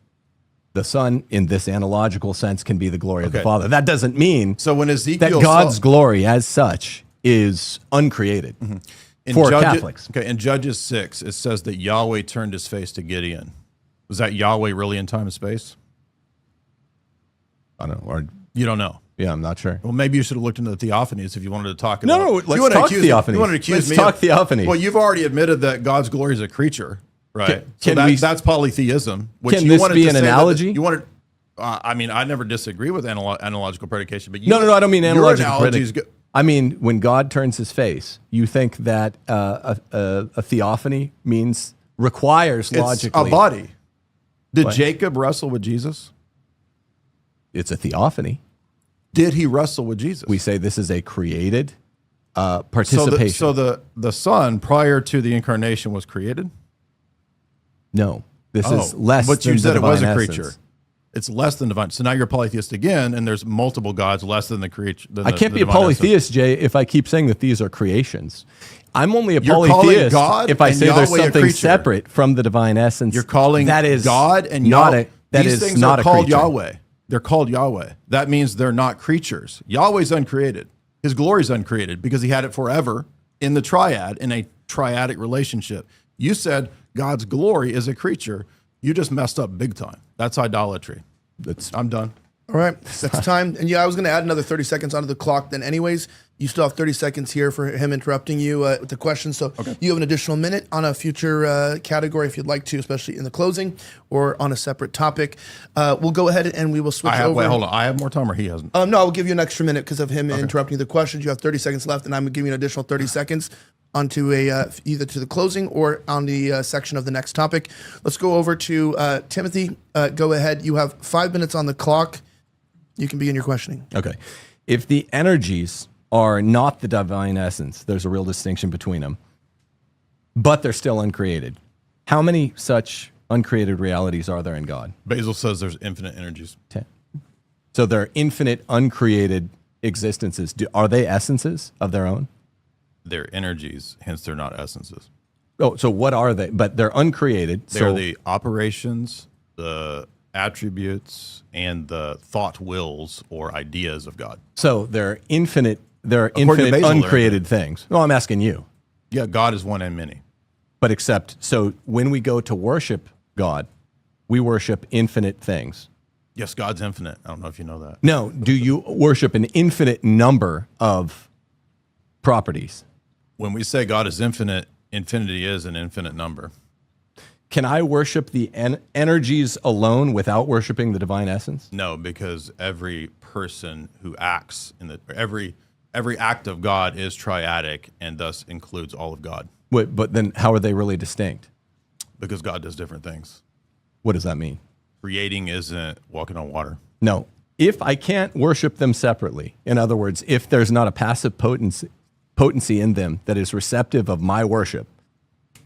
The Son, in this analogical sense, can be the glory of the Okay. Father. That doesn't mean So when that Ezekiel God's saw, glory, as such, is uncreated in for Judges, Catholics. Okay, in Judges 6, it says that Yahweh turned his face to Gideon. Was that Yahweh really in time and space? I don't know. Or, You don't know. yeah, I'm not sure. Well, maybe you should have looked into the Theophanies if you wanted to talk No, about. no, you let's wanted to talk accuse- Theophanies. You wanted to accuse Let's me. talk of- Theophanies. Well, you've already admitted that God's glory is a creature, right? That's polytheism. Which Can you this wanted be to an say that analogy? you wanted. I mean, I never disagree with analogical predication, but No, I don't mean your analogical analogies prediction. I mean, when God turns his face, you think that a theophany requires It's logically a body. Did What? Jacob wrestle with Jesus? It's a theophany. Did he wrestle with Jesus? We say this is a created so participation. the Son prior to the incarnation was created. No, this is less. But than you said the it was a divine creature. essence. It's less than divine. So now you're polytheist again, and there's multiple gods less than the creature. I can't be a polytheist, Jay, if I keep saying that these are creations. I'm only a You're calling polytheist God if I and say there's Yahweh a something creature. separate from the divine essence. You're calling that is God and not Yahweh. a that These is things not are a called creature. Yahweh. They're called Yahweh. That means they're not creatures. Yahweh's uncreated. His glory is uncreated because he had it forever in the triad, in a triadic relationship. You said God's glory is a creature. You just messed up big time. That's idolatry. I'm done. All right, that's time. And yeah, I was going to add another 30 seconds onto the clock. Then, anyways, you still have 30 seconds here for him interrupting you with the question. So you have an additional minute on a future category if you'd like to, especially in the closing or on a separate topic. We'll go ahead and we will switch over. Wait, hold on. I have more time, or he hasn't. No, I'll give you an extra minute because of him interrupting the questions. You have 30 seconds left, and I'm going to give you an additional 30 seconds onto either to the closing or on the section of the next topic. Let's go over to Timothy. Go ahead. You have 5 minutes on the clock. You can begin your questioning. Okay. If the energies are not the divine essence, there's a real distinction between them, but they're still uncreated. How many such uncreated realities are there in God? Basil says there's infinite energies. 10. So they're infinite, uncreated existences. Are they essences of their own? They're energies, hence they're not essences. Oh, so what are they? But they're uncreated. They're So the operations, the attributes, and the thought wills or ideas of God. so they're infinite. They're According to infinite, Basil, they're uncreated things. No, I'm asking you. Yeah, God is one and many. But except, so when we go to worship God, we worship infinite things. Yes, God's infinite. I don't know if you know that. No, do you worship an infinite number of properties? When we say God is infinite, infinity is an infinite number. Can I worship the energies alone without worshiping the divine essence? No, because every person who acts in the every act of God is triadic and thus includes all of God. Wait, but then how are they really distinct? Because God does different things. What does that mean? Creating isn't walking on water. No. If I can't worship them separately, in other words, if there's not a passive potency in them that is receptive of my worship,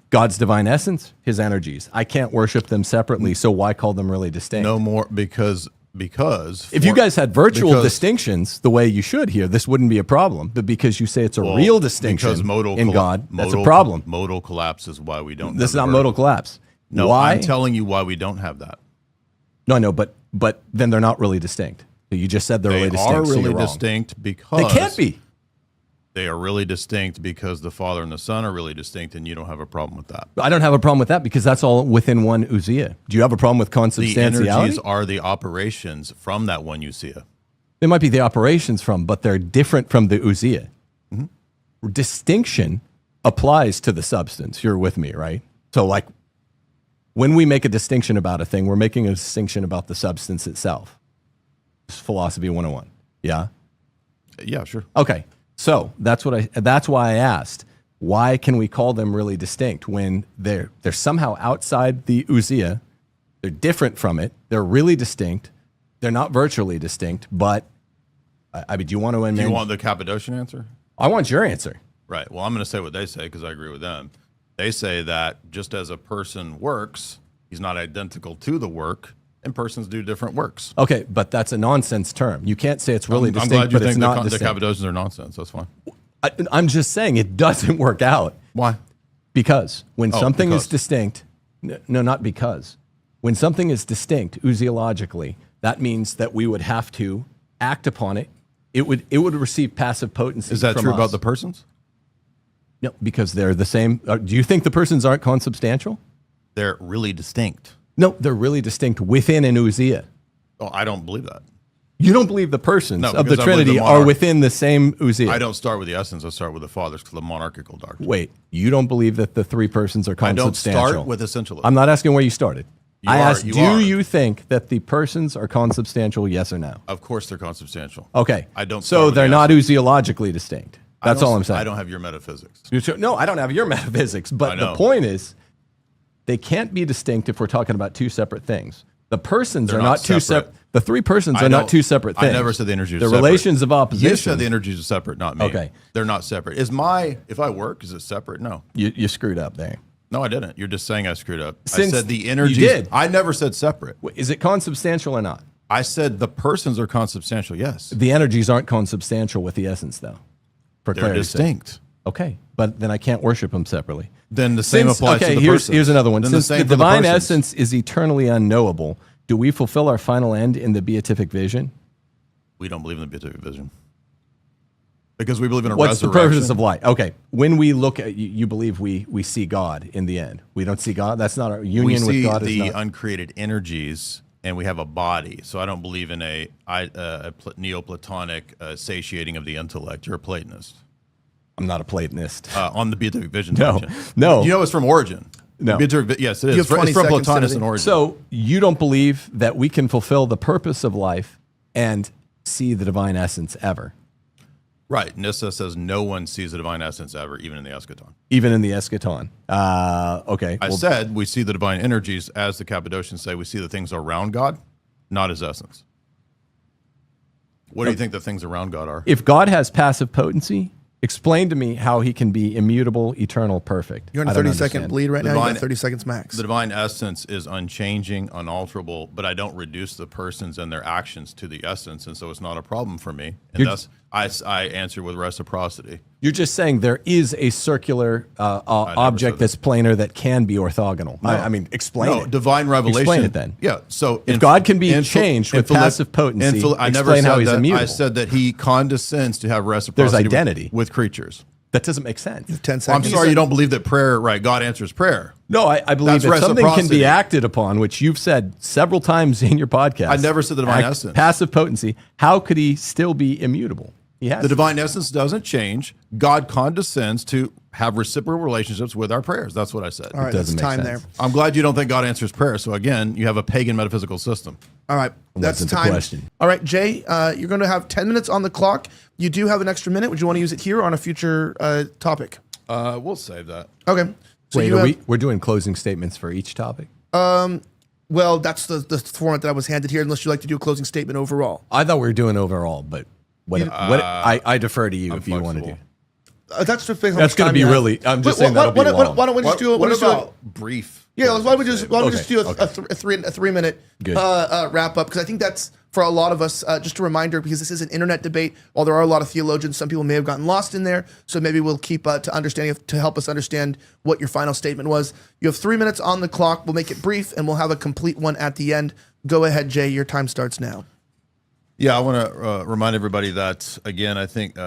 God's divine essence, his energies, I can't worship them separately, so why call them really distinct? No more because if you guys had virtual distinctions the way you should here, this wouldn't be a problem. But because you say it's a real distinction in God, that's a problem. Modal collapse is why we don't. This is have not the modal collapse. No, Why? I'm telling you why we don't have that. No, I know, but then they're not really distinct. So you just said they're really They distinct. are so really you're wrong. distinct because They can't be. They are really distinct because the Father and the Son are really distinct, and you don't have a problem with that. I don't have a problem with that because that's all within one ousia. Do you have a problem with The consubstantiality? energies are the operations from that one ousia. They might be the operations from, but they're different from the ousia. Distinction applies to the substance. You're with me, right? So like when we make a distinction about a thing, we're making a distinction about the substance itself. It's philosophy 101. Yeah? Yeah, sure. Okay. So that's why I asked, why can we call them really distinct when they're somehow outside the ousia, they're different from it, they're really distinct, they're not virtually distinct, but I mean, do you want to amend? Do you want the Cappadocian answer? I want your answer. Right. Well, I'm going to say what they say because I agree with them. They say that just as a person works, he's not identical to the work, and persons do different works. Okay, but that's a nonsense term. You can't say it's really I'm distinct, glad you but it's think not the distinct. Cappadocians are nonsense. That's fine. I'm just saying it doesn't work out Why? because when something is because. distinct, no, not because. When something is distinct ousiologically, that means that we would have to act upon it. It would receive passive potency. Is that from true us. about the persons? No, because they're the same. Do you think the persons aren't consubstantial? They're really distinct. No, they're really distinct within an ousia. Oh, I don't believe that. You don't believe the persons No, of the because I believe Trinity the are monarch- within the same ousia. I don't start with the essence. I start with the Father's the monarchical doctrine. Wait, you don't believe that the three persons are I don't consubstantial? start with essentialism. I'm not asking where you started. You I are- asked, you do are. you think that the persons are consubstantial, yes or no? Of course, they're consubstantial. Okay. I don't So start with they're the not ousiologically distinct. That's all I'm saying. I don't have your metaphysics. No, I don't have your metaphysics. I But the know. point is, they can't be distinct if we're talking about two separate things. The persons They're are not not two separate. separate. The three persons I are not don't- two separate things. I never said the energies are They're separate. relations of opposition. You said the energies are separate, not me. Okay. They're not separate. If I work, is it separate? No. You screwed up there. No, I didn't. You're just saying I screwed up. Since I said the you energies. did. I never said separate. Wait, is it consubstantial or not? I said the persons are consubstantial, yes. The energies aren't consubstantial with the essence, though. For They're clarity's sake. distinct. Okay, but then I can't worship them separately. Then the same applies to the persons. Here's another one. Then Since the same for divine persons. essence is eternally unknowable, do we fulfill our final end in the beatific vision? We don't believe in the beatific vision. Because we believe in a What's the resurrection. purpose of life? Okay, when we look at you believe we see God in the end. We don't see God. That's not our We union see with God. the Is not, uncreated energies, and we have a body. So I don't believe in a Neoplatonic satiating of the intellect. You're a Platonist. I'm not a Platonist. On the beatific vision. No, doctrine. no. You know it's from Origin. No. Yes, it You is. have 20 It's from seconds, Plotinus Timothy. and Origin. So you don't believe that we can fulfill the purpose of life and see the divine essence ever, right. Nissa says no one sees the divine essence ever, even in the eschaton. even in the eschaton. Okay. I said we see the divine energies, as the Cappadocians say, we see the things around God, not his essence. What do you think the things around God are? If God has passive potency, explain to me how he can be immutable, eternal, perfect. You're on a I don't 30-second understand. bleed right now. You Divine- got 30 seconds max. The divine essence is unchanging, unalterable, but I don't reduce the persons and their actions to the essence, and so it's not a problem for me. And You're- thus, I answer with reciprocity. You're just saying there is a circular object said that's planar that can be orthogonal. I mean, explain No, it. divine revelation. Explain it then. Yeah. So If God can be changed with passive potency, I never explain said how he's that. immutable. I said that he condescends to have reciprocity identity. with creatures. That doesn't make sense. 10 I'm seconds. sorry you don't believe that prayer, right? God answers prayer. No, I believe That's that something can reciprocity. be acted upon, which you've said several times in your podcast. I never said the divine essence. Passive potency. How could he still be immutable? He has The to. divine essence doesn't change. God condescends to have reciprocal relationships with our prayers. That's what I said. All right, that's doesn't make time sense. there. I'm glad you don't think God answers prayer. So again, you have a pagan metaphysical system. All right, that's wasn't the time. question. All right, Jay, you're going to have 10 minutes on the clock. You do have an extra minute. Would you want to use it here or on a future topic? We'll save that. Okay. So Wait, you have, we're doing closing statements for each topic? well, that's the format that I was handed here, unless you'd like to do a closing statement overall. I thought we were doing overall, but I defer to you if you want to do. flexible. That's just based on That's how going much to time be you have. really. I'm just Wait, saying that'll be long. why don't we just do it? What Just do it- about brief? Yeah, why don't we just do Okay. a 3 minute Good. wrap up, because I think that's for a lot of us just a reminder, because this is an internet debate. While there are a lot of theologians, some people may have gotten lost in there. So maybe we'll keep to help us understand what your final statement was. You have 3 minutes on the clock. We'll make it brief, and we'll have a complete one at the end. Go ahead, Jay. Your time starts now. Yeah, I want to remind everybody that, again, I think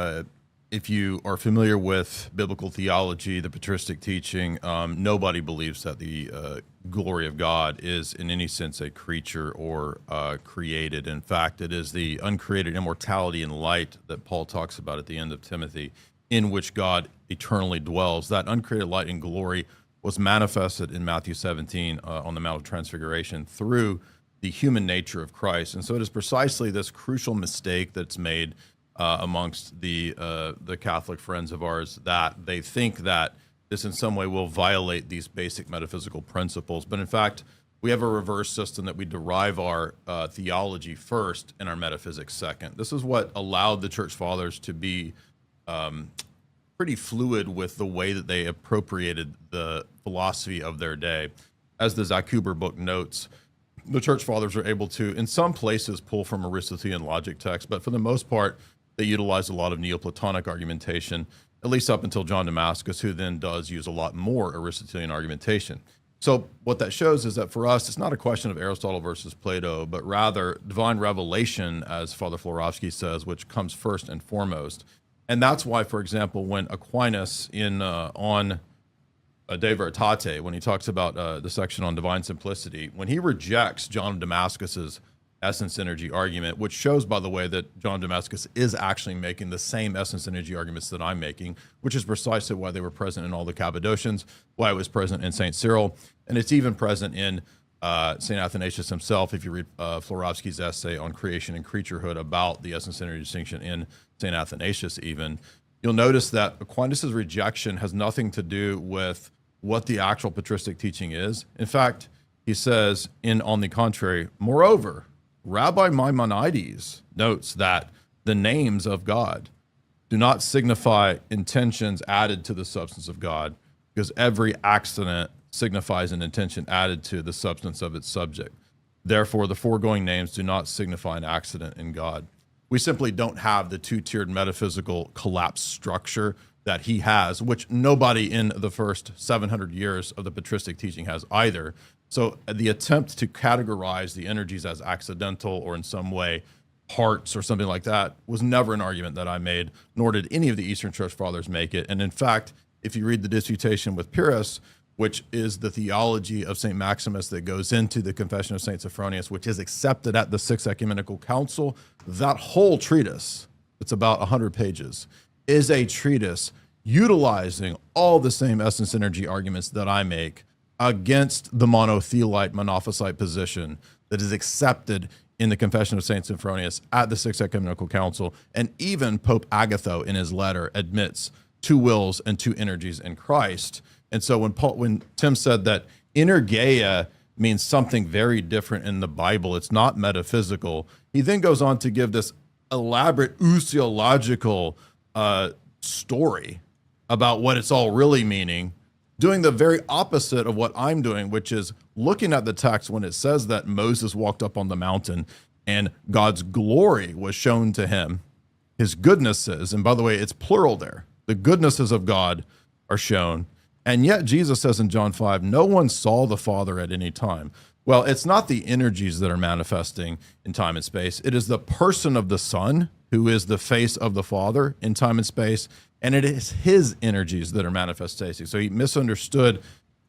if you are familiar with biblical theology, the patristic teaching, nobody believes that the glory of God is in any sense a creature or created. In fact, it is the uncreated immortality and light that Paul talks about at the end of Timothy, in which God eternally dwells. That uncreated light and glory was manifested in Matthew 17 on the Mount of Transfiguration through the human nature of Christ. And so it is precisely this crucial mistake that's made amongst the Catholic friends of ours, that they think that this in some way will violate these basic metaphysical principles. But in fact, we have a reverse system that we derive our theology first and our metaphysics second. This is what allowed the church fathers to be pretty fluid with the way that they appropriated the philosophy of their day. As the Zakuber book notes, the church fathers are able to, in some places, pull from Aristotelian logic texts, but for the most part, they utilize a lot of Neoplatonic argumentation, at least up until John Damascus, who then does use a lot more Aristotelian argumentation. So what that shows is that for us, it's not a question of Aristotle versus Plato, but rather divine revelation, as Father Florovsky says, which comes first and foremost. And that's why, for example, when Aquinas on De Veritate, when he talks about the section on divine simplicity, when he rejects John of Damascus's essence energy argument, which shows, by the way, that John of Damascus is actually making the same essence energy arguments that I'm making, which is precisely why they were present in all the Cappadocians, why it was present in St. Cyril, and it's even present in St. Athanasius himself. If you read Florovsky's essay on creation and creaturehood about the essence energy distinction in St. Athanasius even, you'll notice that Aquinas' rejection has nothing to do with what the actual patristic teaching is. In fact, he says, on the contrary, moreover, Rabbi Maimonides notes that the names of God do not signify intentions added to the substance of God, because every accident signifies an intention added to the substance of its subject. Therefore, the foregoing names do not signify an accident in God. We simply don't have the two-tiered metaphysical collapse structure that he has, which nobody in the first 700 years of the patristic teaching has either. So the attempt to categorize the energies as accidental or in some way parts or something like that was never an argument that I made, nor did any of the Eastern Church Fathers make it. And in fact, if you read the Disputation with Pyrrhus, which is the theology of St. Maximus that goes into the Confession of St. Sophronius, which is accepted at the Sixth Ecumenical Council, that whole treatise, it's about 100 pages, is a treatise utilizing all the same essence energy arguments that I make against the monothelite, monophysite position that is accepted in the Confession of St. Sophronius at the Sixth Ecumenical Council. And even Pope Agatho in his letter admits two wills and two energies in Christ. And so when Tim said that energeia means something very different in the Bible, it's not metaphysical, he then goes on to give this elaborate oosiological story about what it's all really meaning, doing the very opposite of what I'm doing, which is looking at the text when it says that Moses walked up on the mountain and God's glory was shown to him, his goodnesses, and by the way, it's plural there, the goodnesses of God are shown. And yet Jesus says in John 5, no one saw the Father at any time. Well, it's not the energies that are manifesting in time and space. It is the person of the Son, who is the face of the Father in time and space, and it is his energies that are manifesting. So he misunderstood,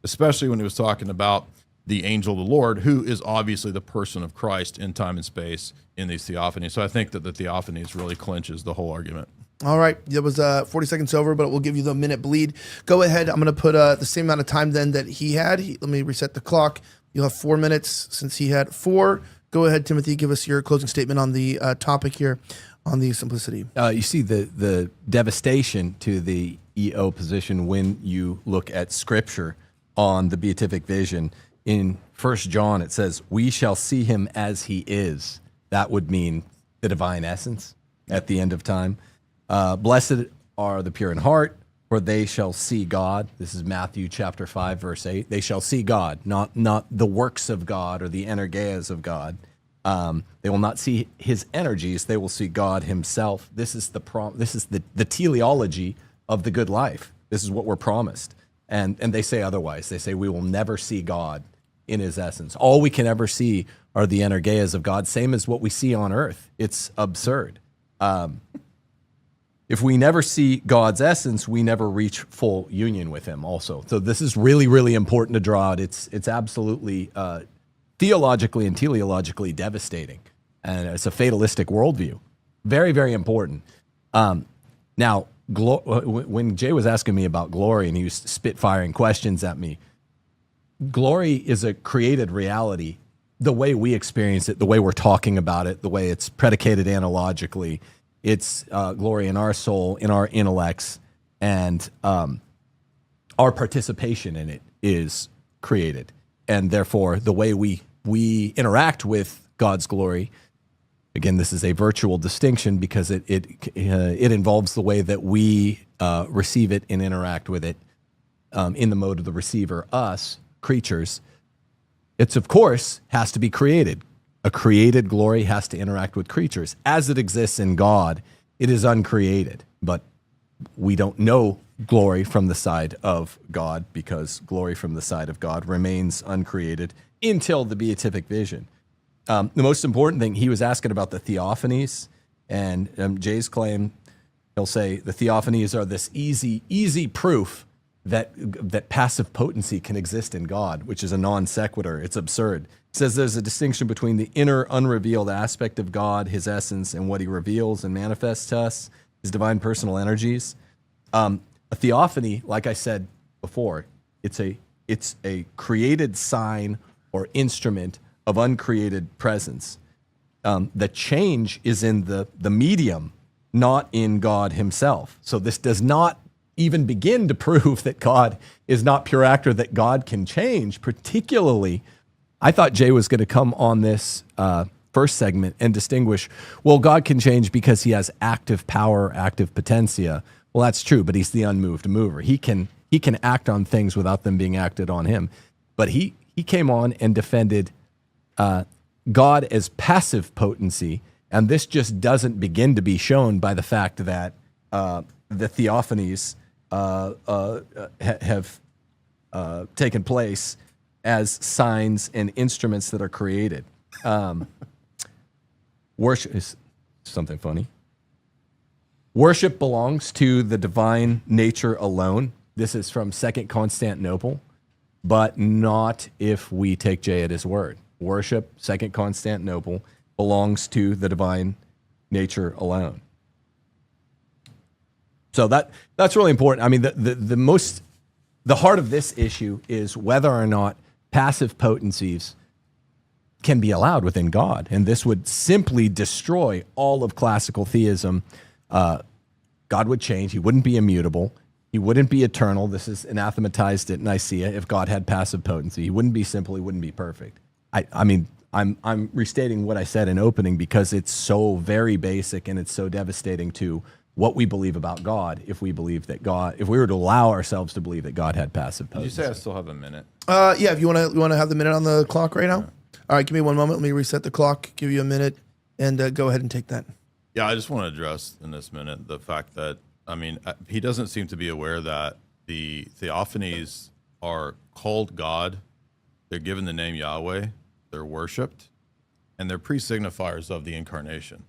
especially when he was talking about the angel of the Lord, who is obviously the person of Christ in time and space in these Theophanies. So I think that the Theophanies really clinches the whole argument. All right. It was 40 seconds over, but we'll give you the minute bleed. Go ahead. I'm going to put the same amount of time then that he had. Let me reset the clock. You'll have 4 minutes since he had 4. Go ahead, Timothy. Give us your closing statement on the topic here on the simplicity. You see the devastation to the EO position when you look at Scripture on the beatific vision. In 1 John, it says, we shall see him as he is. That would mean the divine essence at the end of time. Blessed are the pure in heart, for they shall see God. This is Matthew chapter 5, verse 8. They shall see God, not the works of God or the energeias of God. They will not see his energies. They will see God himself. This is the teleology of the good life. This is what we're promised. And they say otherwise. They say we will never see God in his essence. All we can ever see are the energeias of God, same as what we see on earth. It's absurd. If we never see God's essence, we never reach full union with him also. So this is really, really important to draw out. It's absolutely theologically and teleologically devastating. And it's a fatalistic worldview. Very, very important. Now, when Jay was asking me about glory and he was spitfiring questions at me, glory is a created reality. The way we experience it, the way we're talking about it, the way it's predicated analogically, it's glory in our soul, in our intellects, and our participation in it is created. And therefore, the way we interact with God's glory, again, this is a virtual distinction because it involves the way that we receive it and interact with it in the mode of the receiver, us, creatures. It's, of course, has to be created. A created glory has to interact with creatures. As it exists in God, it is uncreated. But we don't know glory from the side of God because glory from the side of God remains uncreated until the beatific vision. The most important thing, he was asking about the Theophanies, and Jay's claim, he'll say the Theophanies are this easy proof that passive potency can exist in God, which is a non sequitur. It's absurd. It says there's a distinction between the inner unrevealed aspect of God, his essence, and what he reveals and manifests to us, his divine personal energies. A theophany, like I said before, it's a created sign or instrument of uncreated presence. The change is in the medium, not in God himself. So this does not even begin to prove that God is not pure actor, that God can change. Particularly, I thought Jay was going to come on this first segment and distinguish, well, God can change because he has active power, active potentia. Well, that's true, but he's the unmoved mover. He can act on things without them being acted on him. But he came on and defended God as passive potency, and this just doesn't begin to be shown by the fact that the Theophanies have taken place as signs and instruments that are created. Worship is something funny. Worship belongs to the divine nature alone. This is from Second Constantinople, but not if we take Jay at his word. Worship, Second Constantinople, belongs to the divine nature alone. So that's really important. I mean, the heart of this issue is whether or not passive potencies can be allowed within God, and this would simply destroy all of classical theism. God would change; he wouldn't be immutable, he wouldn't be eternal. This is anathematized at Nicaea. If God had passive potency, he wouldn't be simple, he wouldn't be perfect. I mean, I'm restating what I said in opening because it's so very basic and it's so devastating to what we believe about God. If we believe that God, if we were to allow ourselves to believe that God had passive potency. Did you say I still have a minute? Yeah, if you want to have the minute on the clock right now. Yeah. All right, give me one moment. Let me reset the clock, give you a minute, and go ahead and take that. Yeah, I just want to address in this minute the fact that, I mean, he doesn't seem to be aware that the Theophanies are called God. They're given the name Yahweh. They're worshipped, and they're pre-signifiers of the incarnation.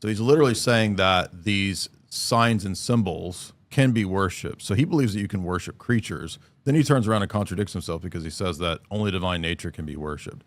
So he's literally saying that these signs and symbols can be worshipped. So he believes that you can worship creatures. Then he turns around and contradicts himself because he says that only divine nature can be worshipped.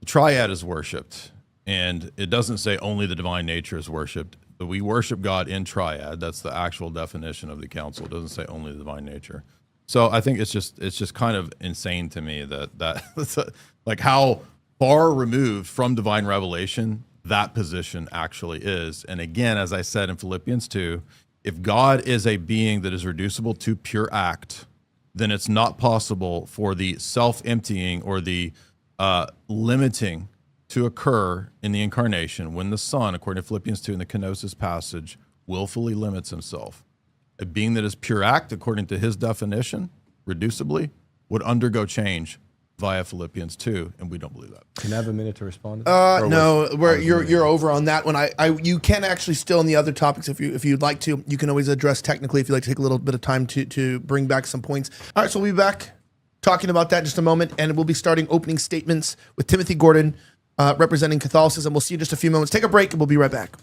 The triad is worshipped, and it doesn't say only the divine nature is worshipped. But we worship God in triad. That's the actual definition of the council. It doesn't say only the divine nature. So I think it's just kind of insane to me that like how far removed from divine revelation that position actually is. And again, as I said in Philippians 2, if God is a being that is reducible to pure act, then it's not possible for the self-emptying or the limiting to occur in the incarnation when the Son, according to Philippians 2 in the kenosis passage, willfully limits himself. A being that is pure act, according to his definition, reducibly, would undergo change via Philippians 2, and we don't believe that. Can I have a minute to respond to that? No, you're over on that one. You can actually still in the other topics if you'd like to. You can always address technically if you'd like to take a little bit of time to bring back some points. All right, so we'll be back talking about that in just a moment, and we'll be starting opening statements with Timothy Gordon representing Catholicism. We'll see you in just a few moments. Take a break, and we'll be right back.